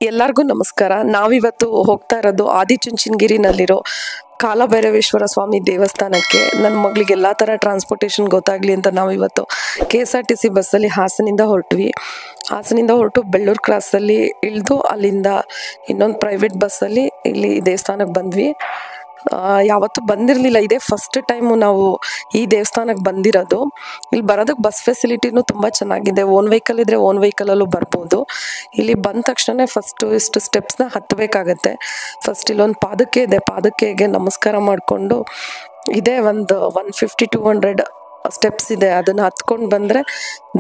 ಎಲ್ಲರಿಗೂ ನಮಸ್ಕಾರ. ನಾವಿವತ್ತು ಹೋಗ್ತಾ ಇರೋದು ಆದಿಚುಂಚನಗಿರಿನಲ್ಲಿರೋ ಕಾಲಭೈರವೇಶ್ವರ ಸ್ವಾಮಿ ದೇವಸ್ಥಾನಕ್ಕೆ. ನನ್ನ ಮಗಳಿಗೆ ಎಲ್ಲ ಥರ ಟ್ರಾನ್ಸ್ಪೋರ್ಟೇಷನ್ ಗೊತ್ತಾಗಲಿ ಅಂತ ನಾವಿವತ್ತು KSRTC ಬಸ್ಸಲ್ಲಿ ಹಾಸನಿಂದ ಹೊರಟು ಬೆಳ್ಳೂರು ಕ್ರಾಸಲ್ಲಿ ಇಳಿದು ಅಲ್ಲಿಂದ ಇನ್ನೊಂದು ಪ್ರೈವೇಟ್ ಬಸ್ಸಲ್ಲಿ ಇಲ್ಲಿ ದೇವಸ್ಥಾನಕ್ಕೆ ಬಂದ್ವಿ. ಯಾವತ್ತೂ ಬಂದಿರಲಿಲ್ಲ, ಇದೇ ಫಸ್ಟ್ ಟೈಮು ನಾವು ಈ ದೇವಸ್ಥಾನಕ್ಕೆ ಬಂದಿರೋದು. ಇಲ್ಲಿ ಬರೋದಕ್ಕೆ ಬಸ್ ಫೆಸಿಲಿಟಿನೂ ತುಂಬ ಚೆನ್ನಾಗಿದೆ. ಓನ್ ವೆಹಿಕಲ್ ಇದ್ದರೆ ಓನ್ ವೆಹಿಕಲಲ್ಲೂ ಬರ್ಬೋದು. ಇಲ್ಲಿ ಬಂದ ತಕ್ಷಣ ಫಸ್ಟು ಇಷ್ಟು ಸ್ಟೆಪ್ಸ್ನ ಹತ್ತಬೇಕಾಗತ್ತೆ. ಫಸ್ಟ್ ಇಲ್ಲೊಂದು ಪಾದಕ್ಕೆ ಇದೆ, ಪಾದಕ್ಕೆಗೆ ನಮಸ್ಕಾರ ಮಾಡಿಕೊಂಡು ಇದೇ ಒಂದು 150-200 ಸ್ಟೆಪ್ಸ್ ಇದೆ. ಅದನ್ನು ಹತ್ಕೊಂಡು ಬಂದರೆ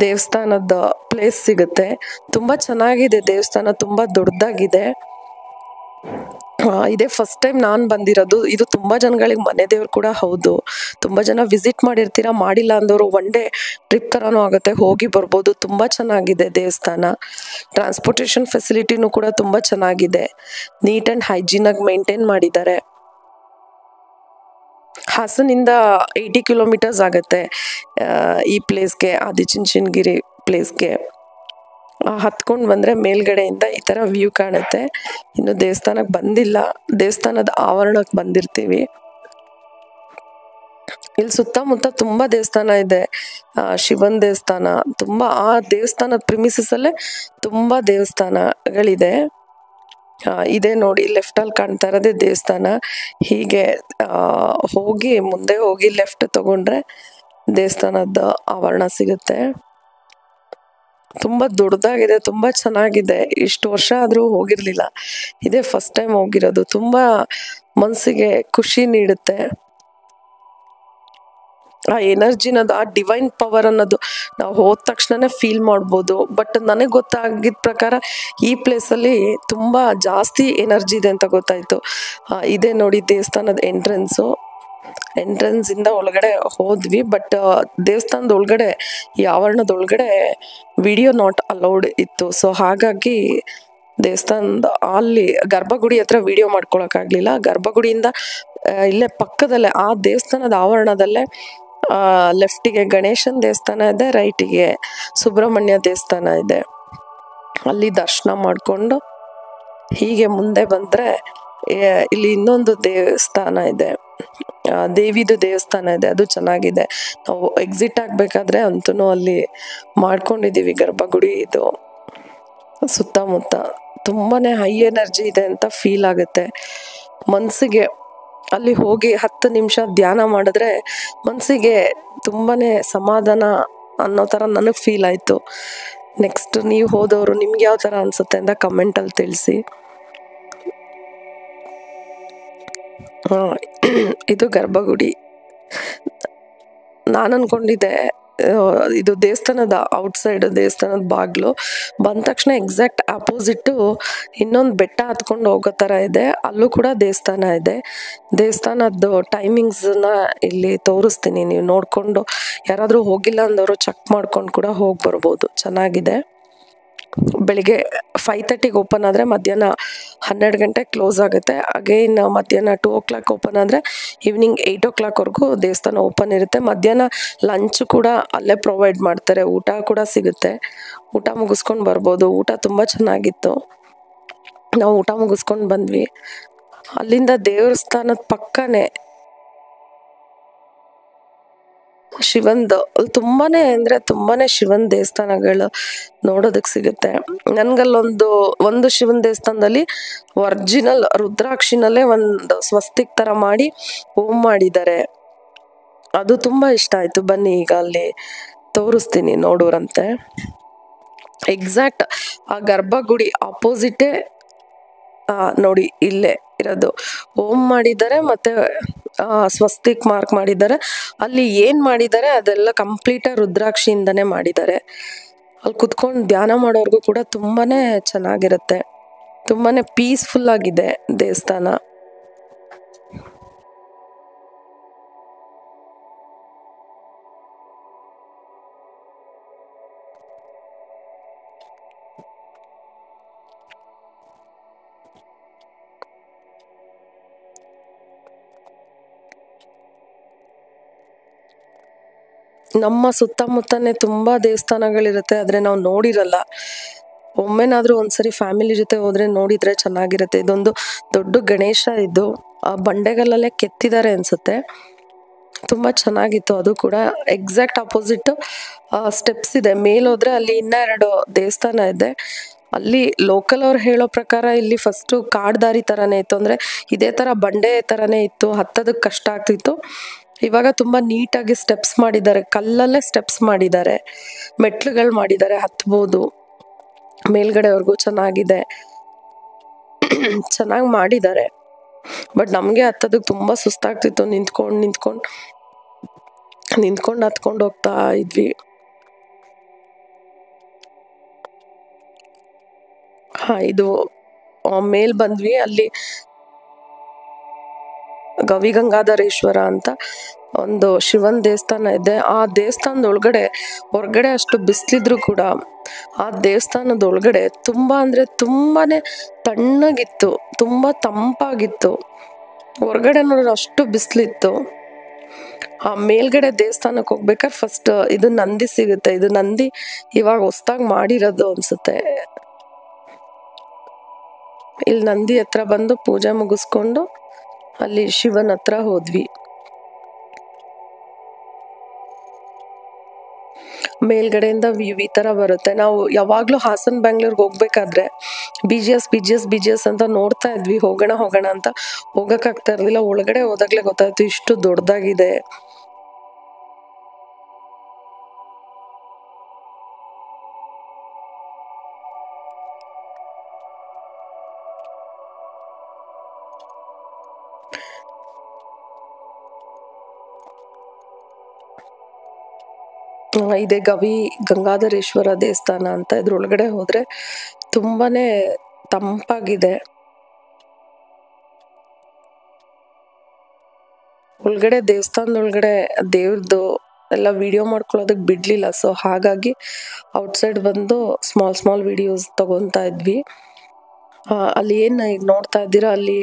ದೇವಸ್ಥಾನದ ಪ್ಲೇಸ್ ಸಿಗುತ್ತೆ. ತುಂಬ ಚೆನ್ನಾಗಿದೆ ದೇವಸ್ಥಾನ, ತುಂಬ ದೊಡ್ಡದಾಗಿದೆ. ಇದೇ ಫಸ್ಟ್ ಟೈಮ್ ನಾನು ಬಂದಿರೋದು. ಇದು ತುಂಬ ಜನಗಳಿಗೆ ಮನೆ ದೇವ್ರು ಕೂಡ ಹೌದು. ತುಂಬ ಜನ ವಿಸಿಟ್ ಮಾಡಿರ್ತೀರ, ಮಾಡಿಲ್ಲ ಅಂದವರು ಒನ್ ಡೇ ಟ್ರಿಪ್ ಥರನೂ ಆಗುತ್ತೆ, ಹೋಗಿ ಬರ್ಬೋದು. ತುಂಬ ಚೆನ್ನಾಗಿದೆ ದೇವಸ್ಥಾನ. ಟ್ರಾನ್ಸ್ಪೋರ್ಟೇಷನ್ ಫೆಸಿಲಿಟಿನೂ ಕೂಡ ತುಂಬ ಚೆನ್ನಾಗಿದೆ. ನೀಟ್ ಆ್ಯಂಡ್ ಹೈಜೀನಾಗಿ ಮೇಂಟೈನ್ ಮಾಡಿದ್ದಾರೆ. ಹಾಸನಿಂದ 80 ಕಿಲೋಮೀಟರ್ಸ್ ಆಗುತ್ತೆ ಈ ಪ್ಲೇಸ್ಗೆ, ಆದಿಚುಂಚನಗಿರಿ ಪ್ಲೇಸ್ಗೆ. ಹತ್ಕೊಂಡು ಬಂದರೆ ಮೇಲ್ಗಡೆಯಿಂದ ಈ ಥರ ವ್ಯೂ ಕಾಣುತ್ತೆ. ಇನ್ನು ದೇವಸ್ಥಾನಕ್ಕೆ ಬಂದಿಲ್ಲ, ದೇವಸ್ಥಾನದ ಆವರಣಕ್ಕೆ ಬಂದಿರ್ತೀವಿ. ಇಲ್ಲಿ ಸುತ್ತಮುತ್ತ ತುಂಬ ದೇವಸ್ಥಾನ ಇದೆ. ಶಿವನ್ ದೇವಸ್ಥಾನ ತುಂಬ, ಆ ದೇವಸ್ಥಾನದ ಪ್ರಿಮಿಸಸಲ್ಲೇ ತುಂಬ ದೇವಸ್ಥಾನಗಳಿದೆ. ಇದೇ ನೋಡಿ, ಲೆಫ್ಟಲ್ಲಿ ಕಾಣ್ತಾ ಇರೋದೇ ದೇವಸ್ಥಾನ. ಹೀಗೆ ಮುಂದೆ ಹೋಗಿ ಲೆಫ್ಟ್ ತಗೊಂಡ್ರೆ ದೇವಸ್ಥಾನದ ಆವರಣ ಸಿಗುತ್ತೆ. ತುಂಬ ದೊಡ್ಡದಾಗಿದೆ, ತುಂಬ ಚೆನ್ನಾಗಿದೆ. ಇಷ್ಟು ವರ್ಷ ಆದರೂ ಹೋಗಿರಲಿಲ್ಲ, ಇದೇ ಫಸ್ಟ್ ಟೈಮ್ ಹೋಗಿರೋದು. ತುಂಬ ಮನಸ್ಸಿಗೆ ಖುಷಿ ನೀಡುತ್ತೆ. ಆ ಎನರ್ಜಿನದು, ಆ ಡಿವೈನ್ ಪವರ್ ಅನ್ನೋದು ನಾವು ಹೋದ ತಕ್ಷಣ ಫೀಲ್ ಮಾಡ್ಬೋದು. ಬಟ್ ನನಗೆ ಗೊತ್ತಾಗಿದ್ದ ಪ್ರಕಾರ ಈ ಪ್ಲೇಸಲ್ಲಿ ತುಂಬ ಜಾಸ್ತಿ ಎನರ್ಜಿ ಇದೆ ಅಂತ ಗೊತ್ತಾಯಿತು. ಇದೇ ನೋಡಿ ದೇವಸ್ಥಾನದ ಎಂಟ್ರೆನ್ಸಿಂದ ಒಳಗಡೆ ಹೋದ್ವಿ. ಬಟ್ ದೇವಸ್ಥಾನದ ಒಳಗಡೆ, ಈ ಆವರಣದ ಒಳಗಡೆ ವಿಡಿಯೋ ನಾಟ್ ಅಲೌಡ್ ಇತ್ತು. ಸೊ ಹಾಗಾಗಿ ದೇವಸ್ಥಾನದ ಅಲ್ಲಿ ಗರ್ಭಗುಡಿ ಹತ್ರ ವಿಡಿಯೋ ಮಾಡ್ಕೊಳಕ್ಕಾಗಲಿಲ್ಲ. ಗರ್ಭಗುಡಿಯಿಂದ ಇಲ್ಲೇ ಪಕ್ಕದಲ್ಲೇ ಆ ದೇವಸ್ಥಾನದ ಆವರಣದಲ್ಲೇ ಲೆಫ್ಟಿಗೆ ಗಣೇಶನ ದೇವಸ್ಥಾನ ಇದೆ, ರೈಟಿಗೆ ಸುಬ್ರಹ್ಮಣ್ಯ ದೇವಸ್ಥಾನ ಇದೆ. ಅಲ್ಲಿ ದರ್ಶನ ಮಾಡಿಕೊಂಡು ಹೀಗೆ ಮುಂದೆ ಬಂದರೆ ಇಲ್ಲಿ ಇನ್ನೊಂದು ದೇವಸ್ಥಾನ ಇದೆ, ದೇವಿದು ದೇವಸ್ಥಾನ ಇದೆ. ಅದು ಚೆನ್ನಾಗಿದೆ. ನಾವು ಎಕ್ಸಿಟ್ ಆಗಬೇಕಾದ್ರೆ ಅಂತೂ ಅಲ್ಲಿ ಮಾಡ್ಕೊಂಡಿದ್ದೀವಿ ಗರ್ಭಗುಡಿ. ಇದು ಸುತ್ತಮುತ್ತ ತುಂಬಾ ಹೈ ಎನರ್ಜಿ ಇದೆ ಅಂತ ಫೀಲ್ ಆಗುತ್ತೆ ಮನಸ್ಸಿಗೆ. ಅಲ್ಲಿ ಹೋಗಿ 10 ನಿಮಿಷ ಧ್ಯಾನ ಮಾಡಿದ್ರೆ ಮನಸ್ಸಿಗೆ ತುಂಬಾ ಸಮಾಧಾನ ಅನ್ನೋ ಥರ ನನಗೆ ಫೀಲ್ ಆಯಿತು. ನೆಕ್ಸ್ಟ್ ನೀವು ಹೋದವರು ನಿಮ್ಗೆ ಯಾವ ಥರ ಅನಿಸುತ್ತೆ ಅಂತ ಕಮೆಂಟಲ್ಲಿ ತಿಳಿಸಿ. ಇದು ಗರ್ಭಗುಡಿ. ನಾನು ಅಂದ್ಕೊಂಡಿದ್ದೆ ಇದು ದೇವಸ್ಥಾನದ ಔಟ್ಸೈಡ್, ದೇವಸ್ಥಾನದ ಬಾಗಿಲು. ಬಂದ ತಕ್ಷಣ ಎಕ್ಸಾಕ್ಟ್ ಆಪೋಸಿಟ್ಟು ಇನ್ನೊಂದು ಬೆಟ್ಟ ಹತ್ಕೊಂಡು ಹೋಗೋ ಥರ ಇದೆ, ಅಲ್ಲೂ ಕೂಡ ದೇವಸ್ಥಾನ ಇದೆ. ದೇವಸ್ಥಾನದ್ದು ಟೈಮಿಂಗ್ಸನ್ನ ಇಲ್ಲಿ ತೋರಿಸ್ತೀನಿ, ನೀವು ನೋಡಿಕೊಂಡು ಯಾರಾದರೂ ಹೋಗಿಲ್ಲ ಅಂದವರು ಚೆಕ್ ಮಾಡ್ಕೊಂಡು ಕೂಡ ಹೋಗಿ ಬರ್ಬೋದು. ಚೆನ್ನಾಗಿದೆ. ಬೆಳಿಗ್ಗೆ 5:30ಗೆ ಓಪನ್ ಆದರೆ ಮಧ್ಯಾಹ್ನ 12 ಗಂಟೆಗೆ ಕ್ಲೋಸ್ ಆಗುತ್ತೆ. ಅಗೈನ್ ಮಧ್ಯಾಹ್ನ 2 o'clock ಓಪನ್ ಆದರೆ ಈವ್ನಿಂಗ್ 8 o'clockವರೆಗೂ ದೇವಸ್ಥಾನ ಓಪನ್ ಇರುತ್ತೆ. ಮಧ್ಯಾಹ್ನ ಲಂಚ್ ಕೂಡ ಅಲ್ಲೇ ಪ್ರೊವೈಡ್ ಮಾಡ್ತಾರೆ, ಊಟ ಕೂಡ ಸಿಗುತ್ತೆ. ಊಟ ಮುಗಿಸ್ಕೊಂಡು ಬರ್ಬೋದು. ಊಟ ತುಂಬ ಚೆನ್ನಾಗಿತ್ತು. ನಾವು ಊಟ ಮುಗಿಸ್ಕೊಂಡು ಬಂದ್ವಿ. ಅಲ್ಲಿಂದ ದೇವಸ್ಥಾನದ ಪಕ್ಕನೇ ಶಿವಂದು ತುಂಬಾನೇ ಶಿವನ್ ದೇವಸ್ಥಾನಗಳು ನೋಡೋದಕ್ಕೆ ಸಿಗುತ್ತೆ. ಒಂದು ಶಿವನ್ ದೇವಸ್ಥಾನದಲ್ಲಿ ಒರಿಜಿನಲ್ ರುದ್ರಾಕ್ಷಿನಲ್ಲೇ ಒಂದು ಸ್ವಸ್ತಿಕ್ ಥರ ಮಾಡಿ ಓಂ ಮಾಡಿದ್ದಾರೆ. ಅದು ತುಂಬ ಇಷ್ಟ ಆಯಿತು. ಬನ್ನಿ ಈಗ ಅಲ್ಲಿ ತೋರಿಸ್ತೀನಿ, ನೋಡೋರಂತೆ. ಎಕ್ಸಾಕ್ಟ್ ಆ ಗರ್ಭಗುಡಿ ಆಪೋಸಿಟೇ ನೋಡಿ ಇಲ್ಲೇ ಇರೋದು. ಓಂ ಮಾಡಿದ್ದಾರೆ ಮತ್ತು ಸ್ವಸ್ತಿಕ್ ಮಾರ್ಕ್ ಮಾಡಿದ್ದಾರೆ. ಅಲ್ಲಿ ಏನು ಮಾಡಿದ್ದಾರೆ ಅದೆಲ್ಲ ಕಂಪ್ಲೀಟಾಗಿ ರುದ್ರಾಕ್ಷಿಯಿಂದನೇ ಮಾಡಿದ್ದಾರೆ. ಅಲ್ಲಿ ಕುತ್ಕೊಂಡು ಧ್ಯಾನ ಮಾಡೋರ್ಗೂ ಕೂಡ ತುಂಬಾ ಚೆನ್ನಾಗಿರುತ್ತೆ. ತುಂಬಾ ಪೀಸ್ಫುಲ್ ಆಗಿದೆ ದೇವಸ್ಥಾನ. ನಮ್ಮ ಸುತ್ತಮುತ್ತನೇ ತುಂಬ ದೇವಸ್ಥಾನಗಳಿರುತ್ತೆ, ಆದರೆ ನಾವು ನೋಡಿರಲ್ಲ. ಒಮ್ಮೆನಾದರೂ ಒಂದ್ಸರಿ ಫ್ಯಾಮಿಲಿ ಜೊತೆ ಹೋದರೆ ನೋಡಿದರೆ ಚೆನ್ನಾಗಿರುತ್ತೆ. ಇದೊಂದು ದೊಡ್ಡ ಗಣೇಶ, ಇದು ಬಂಡೆಗಲ್ಲಲ್ಲೇ ಕೆತ್ತಿದ್ದಾರೆ ಅನಿಸುತ್ತೆ. ತುಂಬ ಚೆನ್ನಾಗಿತ್ತು. ಅದು ಕೂಡ ಎಕ್ಸಾಕ್ಟ್ ಆಪೋಸಿಟ್ ಸ್ಟೆಪ್ಸ್ ಇದೆ. ಮೇಲೋದ್ರೆ ಅಲ್ಲಿ ಇನ್ನೂ 2 ದೇವಸ್ಥಾನ ಇದೆ. ಅಲ್ಲಿ ಲೋಕಲ್ ಅವ್ರು ಹೇಳೋ ಪ್ರಕಾರ ಇಲ್ಲಿ ಫಸ್ಟು ಕಾಡ್ದಾರಿ ಥರನೇ ಇತ್ತು, ಅಂದರೆ ಇದೇ ಥರ ಬಂಡೆ ಥರನೇ ಇತ್ತು, ಹತ್ತೋದಕ್ಕೆ ಕಷ್ಟ ಆಗ್ತಿತ್ತು. ಇವಾಗ ತುಂಬ ನೀಟಾಗಿ ಸ್ಟೆಪ್ಸ್ ಮಾಡಿದ್ದಾರೆ, ಕಲ್ಲಲ್ಲೇ ಸ್ಟೆಪ್ಸ್ ಮಾಡಿದ್ದಾರೆ, ಮೆಟ್ಲುಗಳು ಮಾಡಿದ್ದಾರೆ, ಹತ್ಬೋದು ಮೇಲ್ಗಡೆವರೆಗೂ. ಚೆನ್ನಾಗಿದೆ, ಚೆನ್ನಾಗಿ ಮಾಡಿದ್ದಾರೆ. ಬಟ್ ನಮಗೆ ಹತ್ತೋದಕ್ಕೆ ತುಂಬ ಸುಸ್ತಾಗ್ತಿತ್ತು. ನಿಂತ್ಕೊಂಡು ಹತ್ಕೊಂಡು ಹೋಗ್ತಾ ಇದ್ವಿ. ಇದು ಮೇಲ್ ಬಂದ್ವಿ. ಅಲ್ಲಿ ಗವಿಗಂಗಾಧರೇಶ್ವರ ಅಂತ ಒಂದು ಶಿವನ್ ದೇವಸ್ಥಾನ ಇದೆ. ಆ ದೇವಸ್ಥಾನದ ಹೊರಗಡೆ ಅಷ್ಟು ಬಿಸಿಲಿದ್ರು ಕೂಡ ಆ ದೇವಸ್ಥಾನದ ಒಳಗಡೆ ತುಂಬ ಅಂದರೆ ತುಂಬಾನೇ ತಣ್ಣಗಿತ್ತು, ತುಂಬ ತಂಪಾಗಿತ್ತು. ಹೊರಗಡೆ ನೋಡಿದ್ರೆ ಅಷ್ಟು ಬಿಸಿಲಿತ್ತು. ಆ ಮೇಲ್ಗಡೆ ದೇವಸ್ಥಾನಕ್ಕೆ ಹೋಗ್ಬೇಕಾದ್ರೆ ಫಸ್ಟ್ ಇದು ನಂದಿ ಸಿಗುತ್ತೆ. ಇದು ನಂದಿ ಇವಾಗ ಹೊಸ್ದಾಗಿ ಮಾಡಿರೋದು ಅನ್ಸುತ್ತೆ. ಇಲ್ಲಿ ನಂದಿ ಹತ್ರ ಬಂದು ಪೂಜೆ ಮುಗಿಸ್ಕೊಂಡು ಅಲ್ಲಿ ಶಿವನ ಹತ್ರ ಹೋದ್ವಿ. ಮೇಲ್ಗಡೆಯಿಂದ ವ್ಯೂ ಈ ಥರ ಬರುತ್ತೆ. ನಾವು ಯಾವಾಗಲೂ ಹಾಸನ್ ಬೆಂಗಳೂರಿಗೆ ಹೋಗ್ಬೇಕಾದ್ರೆ BGS ಅಂತ ನೋಡ್ತಾ ಇದ್ವಿ, ಹೋಗೋಣ ಅಂತ. ಹೋಗೋಕ್ಕಾಗ್ತಾ ಇರಲಿಲ್ಲ. ಒಳಗಡೆ ಹೋದಾಗಲೇ ಗೊತ್ತಾಯ್ತು ಇಷ್ಟು ದೊಡ್ಡದಾಗಿದೆ. ಇದೆ ಗವಿ ಗಂಗಾಧರೇಶ್ವರ ದೇವಸ್ಥಾನ ಅಂತ. ಇದ್ರೊಳಗಡೆ ಹೋದ್ರೆ ತುಂಬಾನೇ ತಂಪಾಗಿದೆ. ಒಳಗಡೆ ದೇವಸ್ಥಾನದೊಳಗಡೆ ದೇವ್ರದ್ದು ಎಲ್ಲ ವಿಡಿಯೋ ಮಾಡ್ಕೊಳ್ಳೋದಕ್ಕೆ ಬಿಡ್ಲಿಲ್ಲ. ಸೊ ಹಾಗಾಗಿ ಔಟ್ಸೈಡ್ ಬಂದು ಸ್ಮಾಲ್ ವಿಡಿಯೋಸ್ ತಗೊತಾ ಇದ್ವಿ. ಅಲ್ಲಿ ಏನು ಈಗ ನೋಡ್ತಾ ಇದ್ದೀರಾ, ಅಲ್ಲಿ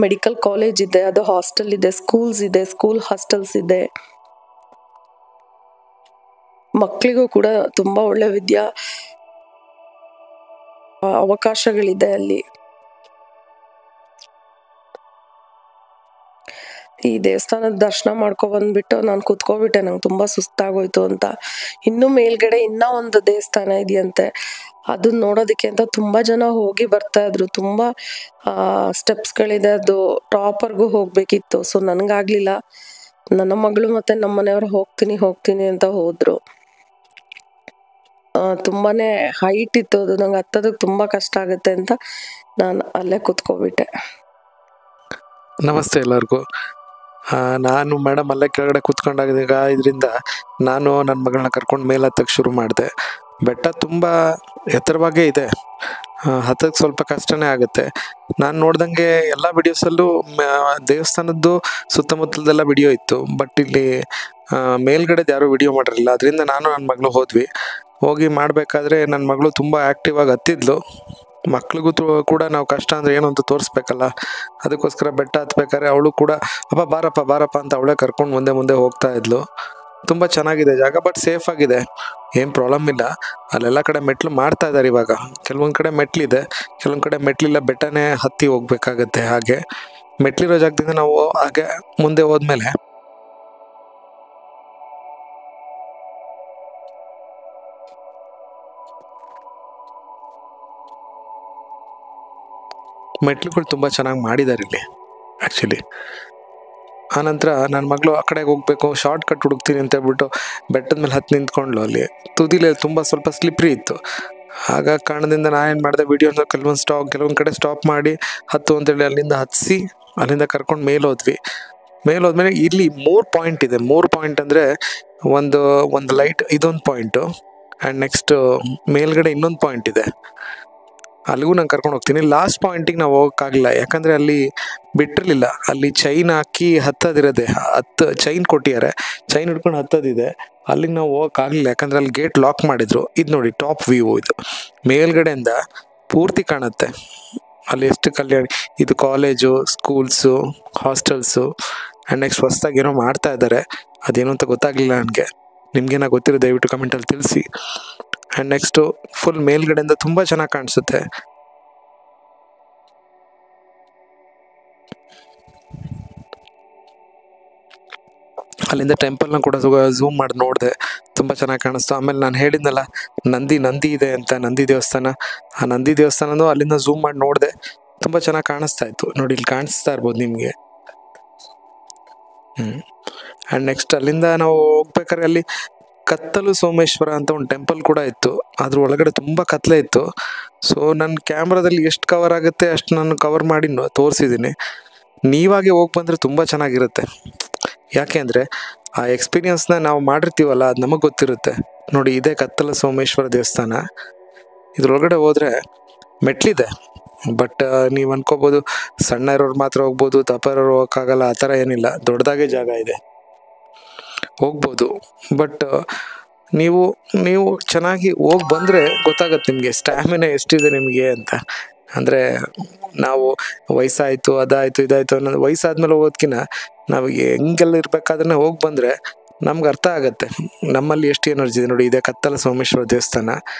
ಮೆಡಿಕಲ್ ಕಾಲೇಜ್ ಇದೆ, ಅದು ಹಾಸ್ಟೆಲ್ ಇದೆ, ಸ್ಕೂಲ್ಸ್ ಇದೆ, ಸ್ಕೂಲ್ ಹಾಸ್ಟೆಲ್ಸ್ ಇದೆ. ಮಕ್ಕಳಿಗೂ ಕೂಡ ತುಂಬ ಒಳ್ಳೆ ಅವಕಾಶಗಳಿದೆ ಅಲ್ಲಿ. ಈ ದೇವಸ್ಥಾನದ ದರ್ಶನ ಬಂದ್ಬಿಟ್ಟು ನಾನು ಕುತ್ಕೊಬಿಟ್ಟೆ, ನಂಗೆ ತುಂಬ ಸುಸ್ತಾಗೋಯ್ತು ಅಂತ. ಇನ್ನೂ ಮೇಲ್ಗಡೆ ಇನ್ನೂ ಒಂದು ದೇವಸ್ಥಾನ ಇದೆಯಂತೆ, ಅದನ್ನ ನೋಡೋದಕ್ಕೆ ಅಂತ ತುಂಬ ಜನ ಹೋಗಿ ಬರ್ತಾ ಇದ್ರು. ತುಂಬ ಸ್ಟೆಪ್ಸ್ಗಳಿದೆ, ಅದು ಟಾಪರ್ಗೂ ಹೋಗ್ಬೇಕಿತ್ತು. ಸೊ ನನಗಾಗ್ಲಿಲ್ಲ. ನನ್ನ ಮಗಳು ಮತ್ತೆ ನಮ್ಮ ಮನೆಯವರು ಹೋಗ್ತೀನಿ ಅಂತ ಹೋದ್ರು. ತುಂಬಾನೇ ಹೈಟ್ ಇತ್ತು ಅದು, ನಂಗೆ ಹತ್ತೋದಕ್ಕೆ ತುಂಬ ಕಷ್ಟ ಆಗುತ್ತೆ ಅಂತ ನಾನು ಅಲ್ಲೇ ಕುತ್ಕೊಬಿಟ್ಟೆ. ನಮಸ್ತೆ ಎಲ್ಲರಿಗೂ. ನಾನು ಮೇಡಮ್ ಅಲ್ಲೇ ಕೆಳಗಡೆ ಕೂತ್ಕೊಂಡಾಗ ಇದರಿಂದ ನಾನು ನನ್ನ ಮಗಳನ್ನ ಕರ್ಕೊಂಡು ಮೇಲೆ ಹತ್ತಕ್ಕೆ ಶುರು ಮಾಡಿದೆ. ಬೆಟ್ಟ ತುಂಬ ಎತ್ತರವಾಗೇ ಇದೆ, ಹತ್ತಕ್ಕೆ ಸ್ವಲ್ಪ ಕಷ್ಟನೇ ಆಗುತ್ತೆ. ನಾನು ನೋಡ್ದಂಗೆ ಎಲ್ಲ ವಿಡಿಯೋಸಲ್ಲೂ ದೇವಸ್ಥಾನದ್ದು ಸುತ್ತಮುತ್ತಲದೆಲ್ಲ ವಿಡಿಯೋ ಇತ್ತು, ಬಟ್ ಇಲ್ಲಿ ಮೇಲ್ಗಡೆದು ಯಾರೂ ವಿಡಿಯೋ ಮಾಡಿರಲಿಲ್ಲ. ಅದರಿಂದ ನಾನು ನನ್ನ ಮಗಳು ಹೋಗಿ ಮಾಡಬೇಕಾದ್ರೆ ನನ್ನ ಮಗಳು ತುಂಬ ಆ್ಯಕ್ಟಿವ್ ಆಗಿ ಹತ್ತಿದ್ಲು. ಮಕ್ಳಿಗೂ ಕೂಡ ನಾವು ಕಷ್ಟ ಅಂದರೆ ಏನು ಅಂತ ತೋರಿಸ್ಬೇಕಲ್ಲ, ಅದಕ್ಕೋಸ್ಕರ ಬೆಟ್ಟ ಹತ್ಬೇಕಾದ್ರೆ ಅವಳು ಕೂಡ ಅಪ್ಪ ಬಾರಪ್ಪ ಅಂತ ಅವಳೇ ಕರ್ಕೊಂಡು ಮುಂದೆ ಹೋಗ್ತಾ ಇದ್ಲು. ತುಂಬ ಚೆನ್ನಾಗಿದೆ ಜಾಗ, ಬಟ್ ಸೇಫ್ ಆಗಿದೆ, ಏನು ಪ್ರಾಬ್ಲಮ್ ಇಲ್ಲ. ಅಲ್ಲೆಲ್ಲ ಕಡೆ ಮೆಟ್ಲು ಮಾಡ್ತಾ ಇದ್ದಾರೆ ಇವಾಗ. ಕೆಲವೊಂದು ಕಡೆ ಮೆಟ್ಲಿದೆ, ಕೆಲವೊಂದು ಕಡೆ ಮೆಟ್ಲಿಲ್ಲ, ಬೆಟ್ಟನೇ ಹತ್ತಿ ಹೋಗ್ಬೇಕಾಗತ್ತೆ. ಹಾಗೆ ಮೆಟ್ಲಿರೋ ಜಾಗದಿಂದ ನಾವು ಹಾಗೆ ಮುಂದೆ ಹೋದ್ಮೇಲೆ ಮೆಟ್ಲುಗಳು ತುಂಬ ಚೆನ್ನಾಗಿ ಮಾಡಿದ್ದಾರೆ ಇಲ್ಲಿ ಆ್ಯಕ್ಚುಲಿ. ಆನಂತರ ನನ್ನ ಮಗಳು ಆ ಕಡೆಗೆ ಹೋಗಬೇಕು, ಶಾರ್ಟ್ ಕಟ್ ಹುಡುಕ್ತೀನಿ ಅಂತ ಹೇಳ್ಬಿಟ್ಟು ಬೆಟ್ಟದ ಮೇಲೆ ಹತ್ತಿ ನಿಂತ್ಕೊಂಡ್ಲು. ಅಲ್ಲಿ ತುದಿಲೇ ಸ್ವಲ್ಪ ಸ್ಲಿಪ್ರಿ ಇತ್ತು. ಆಗ ಕಾರಣದಿಂದ ನಾನೇನು ಮಾಡಿದೆ, ವಿಡಿಯೋನ ಕೆಲವೊಂದು ಕಡೆ ಸ್ಟಾಪ್ ಮಾಡಿ ಹತ್ತು ಅಂತೇಳಿ ಅಲ್ಲಿಂದ ಹತ್ತಿಸಿ ಅಲ್ಲಿಂದ ಕರ್ಕೊಂಡು ಮೇಲೋದ್ಮೇಲೆ ಇಲ್ಲಿ 3 ಪಾಯಿಂಟ್ ಇದೆ. 3 ಪಾಯಿಂಟ್ ಅಂದರೆ ಒಂದು ಲೈಟ್, ಇದೊಂದು ಪಾಯಿಂಟು, ಆ್ಯಂಡ್ ನೆಕ್ಸ್ಟ್ ಮೇಲ್ಗಡೆ ಇನ್ನೊಂದು ಪಾಯಿಂಟ್ ಇದೆ. ಅಲ್ಲಿಗೂ ನಾನು ಕರ್ಕೊಂಡು ಹೋಗ್ತೀನಿ. ಲಾಸ್ಟ್ ಪಾಯಿಂಟಿಗೆ ನಾವು ಹೋಗೋಕ್ಕಾಗಲಿಲ್ಲ, ಯಾಕಂದರೆ ಅಲ್ಲಿ ಬಿಟ್ಟಿರಲಿಲ್ಲ. ಅಲ್ಲಿ ಚೈನ್ ಹಾಕಿ ಹತ್ತೋದಿರೋದೆ, ಚೈನ್ ಕೊಟ್ಟಿದ್ದಾರೆ, ಚೈನ್ ಹಿಡ್ಕೊಂಡು ಹತ್ತೋದಿದೆ. ಅಲ್ಲಿಗೆ ನಾವು ಹೋಗೋಕ್ಕಾಗಲಿಲ್ಲ, ಯಾಕಂದರೆ ಅಲ್ಲಿ ಗೇಟ್ ಲಾಕ್ ಮಾಡಿದ್ರು. ಇದು ನೋಡಿ ಟಾಪ್ ವ್ಯೂ, ಇದು ಮೇಲ್ಗಡೆಯಿಂದ ಪೂರ್ತಿ ಕಾಣುತ್ತೆ. ಅಲ್ಲಿ ಎಷ್ಟು ಕಲ್ಯಾಣ, ಇದು college, schools, hostels, and next ಹೊಸ್ದಾಗಿ ಏನೋ ಮಾಡ್ತಾ ಇದ್ದಾರೆ. ಅದೇನು ಅಂತ ಗೊತ್ತಾಗಲಿಲ್ಲ ನನಗೆ. ನಿಮಗೇನೋ ಗೊತ್ತಿರೋ ದಯವಿಟ್ಟು ಕಮೆಂಟಲ್ಲಿ ತಿಳಿಸಿ. ಆ್ಯಂಡ್ ನೆಕ್ಸ್ಟು ಫುಲ್ ಮೇಲ್ಗಡೆಯಿಂದ ತುಂಬ ಚೆನ್ನಾಗಿ ಕಾಣಿಸುತ್ತೆ. ಅಲ್ಲಿಂದ ಟೆಂಪಲ್ನ ಕೂಡ ಝೂಮ್ ಮಾಡಿ ನೋಡಿದೆ, ತುಂಬ ಚೆನ್ನಾಗಿ ಕಾಣಿಸ್ತು. ಆಮೇಲೆ ನಾನು ಹೇಳಿದ್ನಲ್ಲ ನಂದಿ ಇದೆ ಅಂತ, ನಂದಿ ದೇವಸ್ಥಾನ, ಆ ನಂದಿ ದೇವಸ್ಥಾನನೂ ಅಲ್ಲಿಂದ ಝೂಮ್ ಮಾಡಿ ನೋಡಿದೆ, ತುಂಬ ಚೆನ್ನಾಗಿ ಕಾಣಿಸ್ತಾ ಇತ್ತು. ನೋಡಿ ಇಲ್ಲಿ ಕಾಣಿಸ್ತಾ ಇರ್ಬೋದು ನಿಮಗೆ. ಆ್ಯಂಡ್ ನೆಕ್ಸ್ಟ್ ಅಲ್ಲಿಂದ ನಾವು ಹೋಗ್ಬೇಕಾದ್ರೆ ಅಲ್ಲಿ ಕತ್ತಲು ಸೋಮೇಶ್ವರ ಅಂತ ಒಂದು ಟೆಂಪಲ್ ಕೂಡ ಇತ್ತು. ಅದ್ರ ಒಳಗಡೆ ತುಂಬ ಕತ್ಲೆ ಇತ್ತು. ಸೊ ನನ್ನ ಕ್ಯಾಮ್ರಾದಲ್ಲಿ ಎಷ್ಟು ಕವರ್ ಆಗುತ್ತೆ ಅಷ್ಟು ನಾನು ಕವರ್ ಮಾಡಿ ತೋರಿಸಿದ್ದೀನಿ. ನೀವಾಗೆ ಹೋಗಿ ಬಂದರೆ ತುಂಬ ಚೆನ್ನಾಗಿರುತ್ತೆ. ಯಾಕೆ ಅಂದರೆ ಆ ಎಕ್ಸ್ಪೀರಿಯನ್ಸ್ನ ನಾವು ಮಾಡಿರ್ತೀವಲ್ಲ, ಅದು ನಮಗೆ ಗೊತ್ತಿರುತ್ತೆ. ನೋಡಿ ಇದೇ ಕತ್ತಲ ಸೋಮೇಶ್ವರ ದೇವಸ್ಥಾನ. ಇದ್ರೊಳಗಡೆ ಹೋದರೆ ಮೆಟ್ಲಿದೆ, ಬಟ್ ನೀವು ಅನ್ಕೋಬೋದು ಸಣ್ಣ ಇರೋರು ಮಾತ್ರ ಹೋಗ್ಬೋದು, ದಪ್ಪ ಇರೋರು ಹೋಗೋಕ್ಕಾಗಲ್ಲ, ಆ ಥರ ಏನಿಲ್ಲ. ದೊಡ್ಡದಾಗೆ ಜಾಗ ಇದೆ, ಹೋಗ್ಬೋದು. ಬಟ್ ನೀವು ಚೆನ್ನಾಗಿ ಹೋಗಿ ಬಂದರೆ ಗೊತ್ತಾಗುತ್ತೆ ನಿಮಗೆ ಸ್ಟ್ಯಾಮಿನಾ ಎಷ್ಟಿದೆ ನಿಮಗೆ ಅಂತ. ಅಂದರೆ ನಾವು ವಯಸ್ಸಾಯಿತು, ಅದಾಯಿತು, ಇದಾಯಿತು ಅನ್ನೋದು ವಯಸ್ಸಾದ್ಮೇಲೆ ಹೋಗೋದಕ್ಕಿಂತ ನಾವು ಹೆಂಗೆಲ್ಲ ಇರಬೇಕಾದ್ರೆ ಹೋಗಿ ಬಂದರೆ ನಮ್ಗೆ ಅರ್ಥ ಆಗುತ್ತೆ ನಮ್ಮಲ್ಲಿ ಎಷ್ಟು ಎನರ್ಜಿ ಇದೆ. ನೋಡಿ ಇದೇ ಕತ್ತಲ ಸೋಮೇಶ್ವರ ದೇವಸ್ಥಾನ.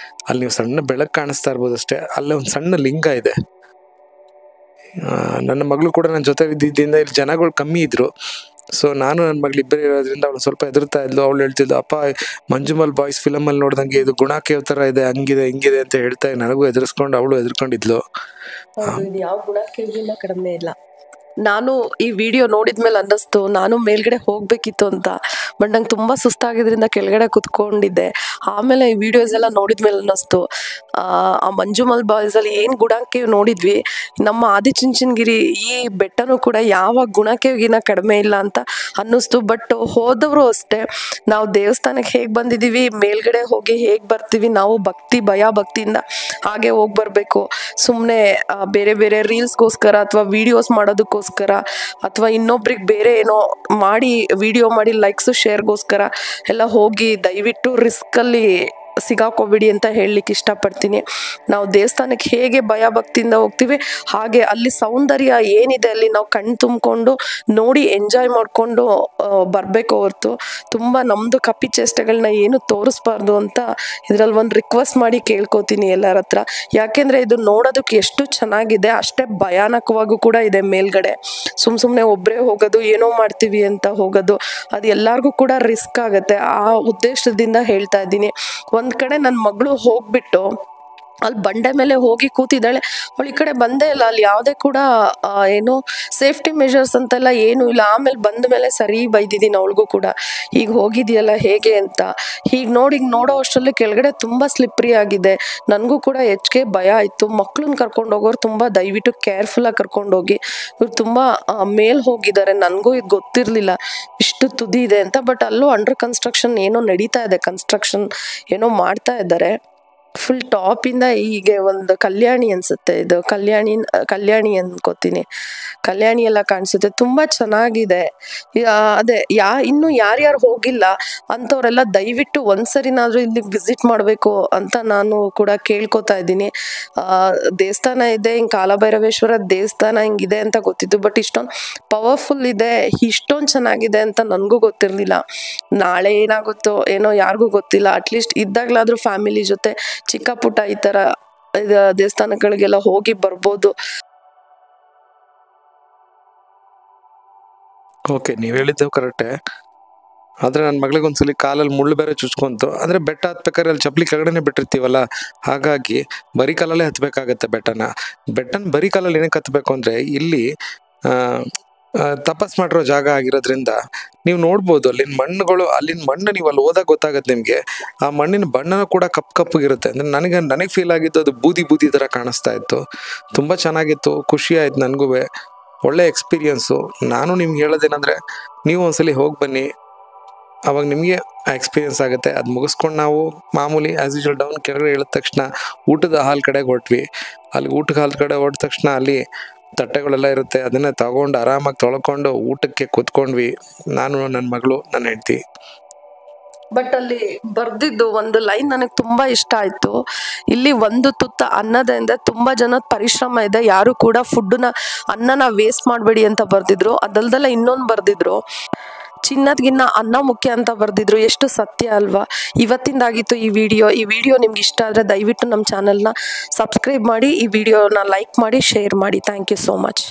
ಅಲ್ಲಿ ನೀವು ಸಣ್ಣ ಬೆಳಕು ಕಾಣಿಸ್ತಾ ಇರ್ಬೋದು ಅಷ್ಟೇ. ಅಲ್ಲೇ ಒಂದು ಸಣ್ಣ ಲಿಂಗ ಇದೆ. ನನ್ನ ಮಗಳು ಕೂಡ ನನ್ನ ಜೊತೆ ಇದ್ದಿದ್ದರಿಂದ ಇಲ್ಲಿ ಜನಗಳು ಕಮ್ಮಿ ಇದ್ದರು. ಸೊ ನಾನು ನನ್ನ ಮಗಳು ಇಬ್ಬರೇ ಇರೋದ್ರಿಂದ ಅವಳು ಸ್ವಲ್ಪ ಹೆದರ್ತಾ ಇದ್ಲು. ಅವಳು ಹೇಳ್ತಿದ್ಲು, ಅಪ್ಪ ಮಂಜುಮಲ್ ಬಾಯ್ಸ್ ಫಿಲಮಲ್ಲಿ ನೋಡ್ದಂಗೆ ಇದು ಗುಣಕ್ಕೆ ಥರ ಇದೆ, ಹಂಗಿದೆ ಹಿಂಗಿದೆ ಅಂತ ಹೇಳ್ತಾ ನನಗೂ ಹೆದರ್ಸ್ಕೊಂಡು ಅವಳು ಹೆದರ್ಕೊಂಡಿದ್ಲು. ಇದು ಯಾವ ಗುಣಕ್ಕಿಂತ ಕಡಿಮೆ ಇಲ್ಲ. ನಾನು ಈ ವಿಡಿಯೋ ನೋಡಿದ್ಮೇಲೆ ಅನ್ನಿಸ್ತು ನಾನು ಮೇಲ್ಗಡೆ ಹೋಗ್ಬೇಕಿತ್ತು ಅಂತ. ಬಟ್ ನಂಗೆ ತುಂಬ ಸುಸ್ತಾಗಿದ್ರಿಂದ ಕೆಳಗಡೆ ಕುತ್ಕೊಂಡಿದ್ದೆ. ಆಮೇಲೆ ಈ ವಿಡಿಯೋಸ್ ಎಲ್ಲ ನೋಡಿದ್ಮೇಲೆ ಅನ್ನಿಸ್ತು ಆ ಮಂಜುಮಲ್ ಬಾಯ್ಸಲ್ಲಿ ಏನು ಗುಣಕೇವ್ ನೋಡಿದ್ವಿ, ನಮ್ಮ ಆದಿಚುಂಚನಗಿರಿ ಈ ಬೆಟ್ಟನೂ ಕೂಡ ಯಾವ ಗುಣಕೇವ್ಗಿನ ಕಡಿಮೆ ಇಲ್ಲ ಅಂತ ಅನ್ನಿಸ್ತು. ಬಟ್ ಹೋದವರು ಅಷ್ಟೇ, ನಾವು ದೇವಸ್ಥಾನಕ್ಕೆ ಹೇಗೆ ಬಂದಿದ್ದೀವಿ, ಮೇಲ್ಗಡೆ ಹೋಗಿ ಹೇಗೆ ಬರ್ತೀವಿ, ನಾವು ಭಕ್ತಿಯಿಂದ ಹಾಗೆ ಹೋಗಿ ಬರಬೇಕು. ಸುಮ್ಮನೆ ಬೇರೆ ಬೇರೆ ರೀಲ್ಸ್ಗೋಸ್ಕರ ಅಥವಾ ವಿಡಿಯೋಸ್ ಮಾಡೋದಕ್ಕೋಸ್ಕರ ಅಥವಾ ಇನ್ನೊಬ್ರಿಗೆ ಬೇರೆ ಏನೋ ಮಾಡಿ ವಿಡಿಯೋ ಮಾಡಿ ಲೈಕ್ಸು ಶೇರ್ಗೋಸ್ಕರ ಎಲ್ಲ ಹೋಗಿ ದಯವಿಟ್ಟು ರಿಸ್ಕಲ್ಲಿ ಸಿಗಾಕೋಬಿಡಿ ಅಂತ ಹೇಳಲಿಕ್ಕೆ ಇಷ್ಟಪಡ್ತೀನಿ. ನಾವು ದೇವಸ್ಥಾನಕ್ಕೆ ಹೇಗೆ ಭಯಭಕ್ತಿಯಿಂದ ಹೋಗ್ತೀವಿ ಹಾಗೆ ಅಲ್ಲಿ ಸೌಂದರ್ಯ ಏನಿದೆ ಅಲ್ಲಿ ನಾವು ಕಣ್ಣು ತುಂಬಿಕೊಂಡು ನೋಡಿ ಎಂಜಾಯ್ ಮಾಡಿಕೊಂಡು ಬರಬೇಕು ಹೊರತು ತುಂಬ ನಮ್ಮದು ಕಪ್ಪಿ ಚೇಷ್ಟೆಗಳನ್ನ ಏನು ತೋರಿಸ್ಬಾರ್ದು ಅಂತ ಇದರಲ್ಲಿ ಒಂದು ರಿಕ್ವೆಸ್ಟ್ ಮಾಡಿ ಕೇಳ್ಕೊತೀನಿ ಎಲ್ಲರ ಹತ್ರ. ಯಾಕೆಂದರೆ ಇದು ನೋಡೋದಕ್ಕೆ ಎಷ್ಟು ಚೆನ್ನಾಗಿದೆ ಅಷ್ಟೇ ಭಯಾನಕವಾಗೂ ಕೂಡ ಇದೆ. ಮೇಲ್ಗಡೆ ಸುಮ್ಮನೆ ಒಬ್ಬರೇ ಹೋಗೋದು, ಏನೋ ಮಾಡ್ತೀವಿ ಅಂತ ಹೋಗೋದು, ಅದು ಎಲ್ಲರಿಗೂ ಕೂಡ ರಿಸ್ಕ್ ಆಗುತ್ತೆ. ಆ ಉದ್ದೇಶದಿಂದ ಹೇಳ್ತಾ ಇದ್ದೀನಿ. ಒಂದು ಕಡೆ ನನ್ನ ಮಗಳು ಹೋಗ್ಬಿಟ್ಟು ಅಲ್ಲಿ ಬಂಡೆ ಮೇಲೆ ಹೋಗಿ ಕೂತಿದ್ದಾಳೆ. ಅವಳು ಈ ಕಡೆ ಬಂದೇ ಇಲ್ಲ. ಅಲ್ಲಿ ಯಾವುದೇ ಕೂಡ ಏನು ಸೇಫ್ಟಿ ಮೆಷರ್ಸ್ ಅಂತೆಲ್ಲ ಏನೂ ಇಲ್ಲ. ಆಮೇಲೆ ಬಂದ ಮೇಲೆ ಸರಿ ಬೈದಿದ್ದೀನಿ ಅವಳಿಗೂ ಕೂಡ, ಈಗ ಹೋಗಿದೆಯಲ್ಲ ಹೇಗೆ ಅಂತ. ಹೀಗೆ ನೋಡೋ ಅಷ್ಟರಲ್ಲಿ ಕೆಳಗಡೆ ತುಂಬ ಸ್ಲಿಪ್ರಿ ಆಗಿದೆ. ನನಗೂ ಕೂಡ ಹೆಚ್ಚಿಗೆ ಭಯ ಆಯಿತು. ಮಕ್ಳನ್ನ ಕರ್ಕೊಂಡು ಹೋಗೋರು ತುಂಬ ದಯವಿಟ್ಟು ಕೇರ್ಫುಲ್ಲಾಗಿ ಕರ್ಕೊಂಡೋಗಿ. ಇವ್ರು ತುಂಬ ಮೇಲ್ ಹೋಗಿದ್ದಾರೆ, ನನಗೂ ಇದು ಗೊತ್ತಿರಲಿಲ್ಲ ಇಷ್ಟು ತುದಿ ಇದೆ ಅಂತ. ಬಟ್ ಅಲ್ಲೂ ಅಂಡರ್ ಕನ್ಸ್ಟ್ರಕ್ಷನ್ ಏನೋ ನಡೀತಾ ಇದೆ, ಕನ್ಸ್ಟ್ರಕ್ಷನ್ ಏನೋ ಮಾಡ್ತಾ ಇದ್ದಾರೆ. ಫುಲ್ ಟಾಪಿಂದ ಹೀಗೆ ಒಂದು ಕಲ್ಯಾಣಿ ಅನ್ಸುತ್ತೆ, ಇದು ಕಲ್ಯಾಣಿ ಅನ್ಕೋತೀನಿ, ಕಲ್ಯಾಣಿ ಎಲ್ಲ ಕಾಣಿಸುತ್ತೆ. ತುಂಬ ಚೆನ್ನಾಗಿದೆ. ಅದೇ ಇನ್ನು ಯಾರ್ಯಾರು ಹೋಗಿಲ್ಲ ಅಂಥವರೆಲ್ಲ ದಯವಿಟ್ಟು ಒಂದ್ಸರಿನಾದರೂ ಇಲ್ಲಿ ವಿಸಿಟ್ ಮಾಡಬೇಕು ಅಂತ ನಾನು ಕೂಡ ಕೇಳ್ಕೊತಾ ಇದ್ದೀನಿ. ದೇವಸ್ಥಾನ ಇದೆ, ಹಿಂಗೆ ಕಾಲಭೈರವೇಶ್ವರ ದೇವಸ್ಥಾನ ಹಿಂಗಿದೆ ಅಂತ ಗೊತ್ತಿತ್ತು. ಬಟ್ ಇಷ್ಟೊಂದು ಪವರ್ಫುಲ್ ಇದೆ, ಇಷ್ಟೊಂದು ಚೆನ್ನಾಗಿದೆ ಅಂತ ನನಗೂ ಗೊತ್ತಿರಲಿಲ್ಲ. ನಾಳೆ ಏನಾಗುತ್ತೋ ಏನೋ ಯಾರಿಗೂ ಗೊತ್ತಿಲ್ಲ. ಅಟ್ಲೀಸ್ಟ್ ಇದ್ದಾಗಲಾದರೂ ಫ್ಯಾಮಿಲಿ ಜೊತೆ ಚಿಕ್ಕ ಪುಟ್ಟ ಈ ಥರ ದೇವಸ್ಥಾನಗಳಿಗೆಲ್ಲ ಹೋಗಿ ಬರ್ಬೋದು. ಓಕೆ, ನೀವು ಹೇಳಿದ್ದು ಕರೆಕ್ಟೇ. ಆದರೆ ನನ್ನ ಮಗಳಿಗೆ ಒಂದ್ಸಲಿ ಕಾಲಲ್ಲಿ ಮುಳ್ಳು ಬೇರೆ ಚುಚ್ಕೊಂತು. ಅಂದರೆ ಬೆಟ್ಟ ಹತ್ಬೇಕಾದ್ರೆ ಅಲ್ಲಿ ಚಪ್ಪಲಿ ಕೆಳಗಡೆ ಬಿಟ್ಟಿರ್ತೀವಲ್ಲ, ಹಾಗಾಗಿ ಬರೀ ಕಾಲಲ್ಲೇ ಹತ್ತಬೇಕಾಗತ್ತೆ ಬೆಟ್ಟನ ಬರೀ ಕಾಲಲ್ಲಿ ಏನಕ್ಕೆ ಹತ್ತಬೇಕು ಅಂದರೆ ಇಲ್ಲಿ ತಪಸ್ ಮಾಡಿರೋ ಜಾಗ ಆಗಿರೋದ್ರಿಂದ ನೀವು ನೋಡ್ಬೋದು ಅಲ್ಲಿನ ಮಣ್ಣು ನೀವು ಅಲ್ಲಿ ಹೋದಾಗ ಗೊತ್ತಾಗತ್ತೆ ನಿಮಗೆ. ಆ ಮಣ್ಣಿನ ಬಣ್ಣನೂ ಕೂಡ ಕಪ್ಪಗಿರುತ್ತೆ. ಅಂದರೆ ನನಗೆ ಫೀಲ್ ಆಗಿದ್ದು ಅದು ಬೂದಿ ಥರ ಕಾಣಿಸ್ತಾ ಇತ್ತು. ತುಂಬ ಚೆನ್ನಾಗಿತ್ತು, ಖುಷಿ ಆಯ್ತು ನನಗೂ. ಒಳ್ಳೆ ಎಕ್ಸ್ಪೀರಿಯನ್ಸು. ನಾನು ನಿಮ್ಗೆ ಹೇಳೋದೇನೆಂದರೆ ನೀವು ಒಂದ್ಸಲಿ ಹೋಗಿ ಬನ್ನಿ, ಅವಾಗ ನಿಮಗೆ ಆ ಎಕ್ಸ್ಪೀರಿಯನ್ಸ್ ಆಗುತ್ತೆ. ಅದು ಮುಗಿಸ್ಕೊಂಡು ನಾವು ಮಾಮೂಲಿ ಆ್ಯಸ್ ಯೂಶುವಲ್ ಡೌನ್ ಕೆಳಗಡೆ ಇಳಿದ ತಕ್ಷಣ ಊಟದ ಹಾಲ್ ಕಡೆಗೆ ಹೊರಟ್ವಿ. ಅಲ್ಲಿ ಊಟದ ಹಾಲ್ ಕಡೆ ಹೊರಟ ತಕ್ಷಣ ಅಲ್ಲಿ ತಟ್ಟೆಗಳೆಲ್ಲ ಇರುತ್ತೆ, ಅದನ್ನೇ ತಗೊಂಡು ಆರಾಮಾಗಿ ತೊಳ್ಕೊಂಡು ಊಟಕ್ಕೆ ಕೂತ್ಕೊಂಡ್ವಿ, ನಾನು, ನನ್ನ ಮಗಳು, ನನ್ನ ಹೆಂಡತಿ. ಬಟ್ ಅಲ್ಲಿ ಬರ್ದಿದ್ದು ಒಂದು ಲೈನ್ ನನಗೆ ತುಂಬ ಇಷ್ಟ ಆಯಿತು. ಇಲ್ಲಿ ಒಂದು ತುತ್ತ ಅನ್ನದಿಂದ ತುಂಬ ಜನದ ಪರಿಶ್ರಮ ಇದೆ, ಯಾರು ಕೂಡ ಅನ್ನನ ವೇಸ್ಟ್ ಮಾಡಬೇಡಿ ಅಂತ ಬರ್ದಿದ್ರು. ಅದಲ್ದಲ್ಲ ಇನ್ನೊಂದು ಬರ್ದಿದ್ರು, ಚಿನ್ನದ್ಗಿನ್ನ ಅನ್ನ ಮುಖ್ಯ ಅಂತ ಬರೆದಿದ್ರು. ಎಷ್ಟು ಸತ್ಯ ಅಲ್ವಾ. ಇವತ್ತಿಂದಾಗಿತ್ತು ಈ ವಿಡಿಯೋ ನಿಮ್ಗೆ ಇಷ್ಟ ಆದರೆ ದಯವಿಟ್ಟು ನಮ್ಮ ಚಾನಲ್ನ ಸಬ್ಸ್ಕ್ರೈಬ್ ಮಾಡಿ, ಈ ವಿಡಿಯೋನ ಲೈಕ್ ಮಾಡಿ, ಶೇರ್ ಮಾಡಿ. Thank you so much.